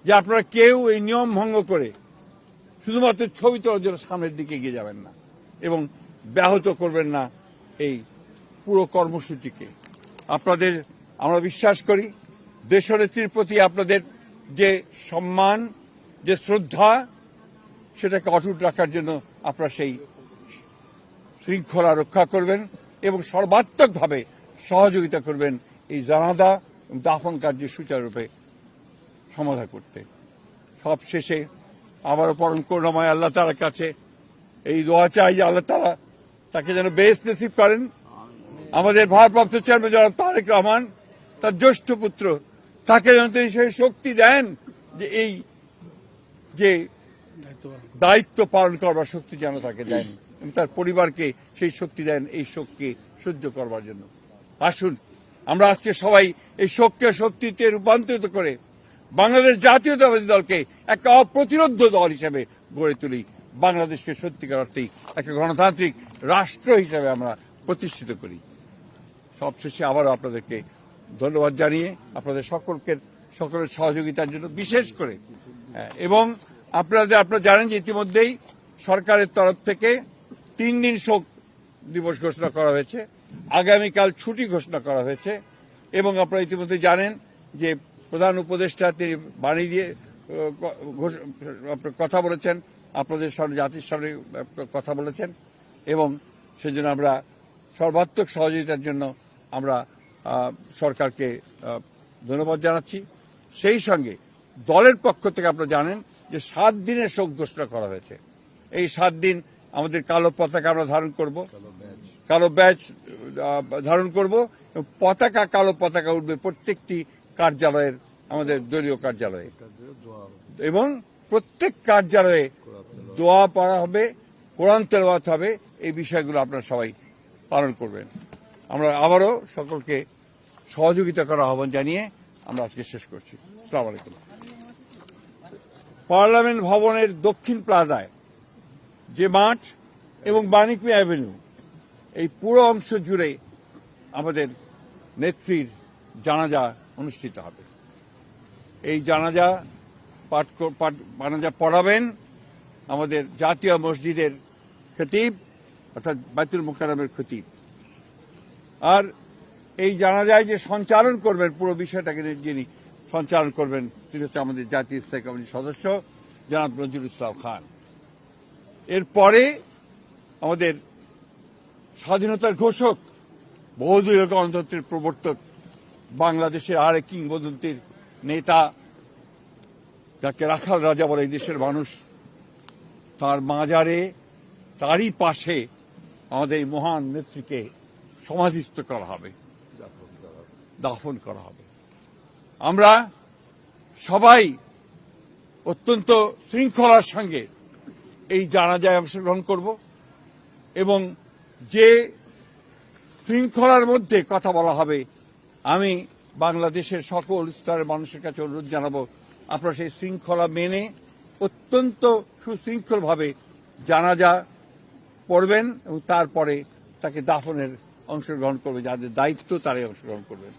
যে আপনারা কেউ এই নিয়ম ভঙ্গ করে শুধুমাত্র ছবি তোলার জন্য সামনের দিকে এগিয়ে যাবেন না এবং ব্যাহত করবেন না এই পুরো কর্মসূচিকে। আপনাদের আমরা বিশ্বাস করি দেশনেত্রীর প্রতি আপনাদের যে সম্মান, যে শ্রদ্ধা, সেটাকে অটুট রাখার জন্য আপনারা সেই শৃঙ্খলা রক্ষা করবেন এবং সর্বাত্মকভাবে সহযোগিতা করবেন এই জানাজা দাফন কার্য সুচারুরূপে সমাধা করতে। সব শেষে আবারও পরম করুণাময় আল্লাহ তাআলার কাছে এই দোয়া চাই যে আল্লাহ তাআলা তাকে যেন বেহেশত নসিব করেন। আমাদের ভারপ্রাপ্ত চেয়ারম্যান জনাব তারেক রহমান, তার জ্যেষ্ঠ পুত্র, তাকে যেন তিনি সেই শক্তি দেন যে এই যে দায়িত্ব পালন করবার শক্তি যেন তাকে দেন এবং তার পরিবারকে সেই শক্তি দেন এই শোককে সহ্য করবার জন্য। আসুন আমরা আজকে সবাই এই শোককে শক্তিতে রূপান্তরিত করে বাংলাদেশ জাতীয়তাবাদী দলকে একটা অপ্রতিরোধ দল হিসেবে গড়ে তুলি। বাংলাদেশকে সত্যিকার অর্থেই একটা গণতান্ত্রিক রাষ্ট্র হিসেবে আমরা প্রতিষ্ঠিত করি। সবশেষে আবারও আপনাদেরকে ধন্যবাদ জানিয়ে আপনাদের সকলের সহযোগিতার জন্য বিশেষ করে এবং আপনারা জানেন যে ইতিমধ্যেই সরকারের তরফ থেকে 3 দিন শোক দিবস ঘোষণা করা হয়েছে, আগামীকাল ছুটি ঘোষণা করা হয়েছে এবং আপনারা ইতিমধ্যে জানেন যে প্রধান উপদেষ্টা তিনি বাণী দিয়ে কথা বলেছেন, আপনাদের সামনে জাতির সামনে কথা বলেছেন এবং সেজন্য আমরা সর্বাত্মক সহযোগিতার জন্য আমরা সরকারকে ধন্যবাদ জানাচ্ছি। সেই সঙ্গে দলের পক্ষ থেকে আপনারা জানেন যে 7 দিনের শোক ঘোষণা করা হয়েছে। এই 7 দিন আমাদের কালো পতাকা আমরা ধারণ করব, কালো ব্যাজ ধারণ করব, কালো পতাকা উঠবে প্রত্যেকটি কার্যালয়ের, আমাদের দলীয় কার্যালয়ে এবং প্রত্যেক কার্যালয়ে দোয়া পড়া হবে, কোরআন তেলাওয়াত হবে। এই বিষয়গুলো আপনারা সবাই পালন করবেন। আমরা আবারও সকলকে সহযোগিতা করার আহ্বান জানিয়ে আমরা আজকে শেষ করছি। আসসালামু আলাইকুম। পার্লামেন্ট ভবনের দক্ষিণ প্লাজায় যে মাঠ এবং বাণিজ্য অ্যাভিনিউ, এই পুরো অংশ জুড়ে আমাদের নেত্রীর জানাজা অনুষ্ঠিত হবে। এই জানাজা পড়াবেন আমাদের জাতীয় মসজিদের খতিব অর্থাৎ বাইতুল মুকাররমের খতিব। আর এই জানাজায় যে সঞ্চালন করবেন, পুরো বিষয়টাকে যিনি সঞ্চালন করবেন তিনি হচ্ছে আমাদের জাতীয় স্থায়ী কমিটির সদস্য জনাব নজরুল ইসলাম খান। এরপরে আমাদের স্বাধীনতার ঘোষক, বহুদলীয় গণতন্ত্রের প্রবর্তক, বাংলাদেশের আরেক কিংবদন্তির নেতা, যাকে রাখাল রাজা বলে এই দেশের মানুষ, তার মাজারে, তারই পাশে আমাদের এই মহান নেত্রীকে সমাধিস্থ করা হবে, দাফন করা হবে। আমরা সবাই অত্যন্ত শৃঙ্খলার সঙ্গে এই জানাজায় অংশগ্রহণ করব এবং যে শৃঙ্খলার মধ্যে কথা বলা হবে, আমি বাংলাদেশের সকল স্তরের মানুষের কাছে অনুরোধ জানাবো আপনারা সেই শৃঙ্খলা মেনে অত্যন্ত সুশৃঙ্খলভাবে জানাজা পড়বেন এবং তারপরে তাকে দাফনের অংশগ্রহণ করবে, যাদের দায়িত্ব তারাই অংশগ্রহণ করবেন।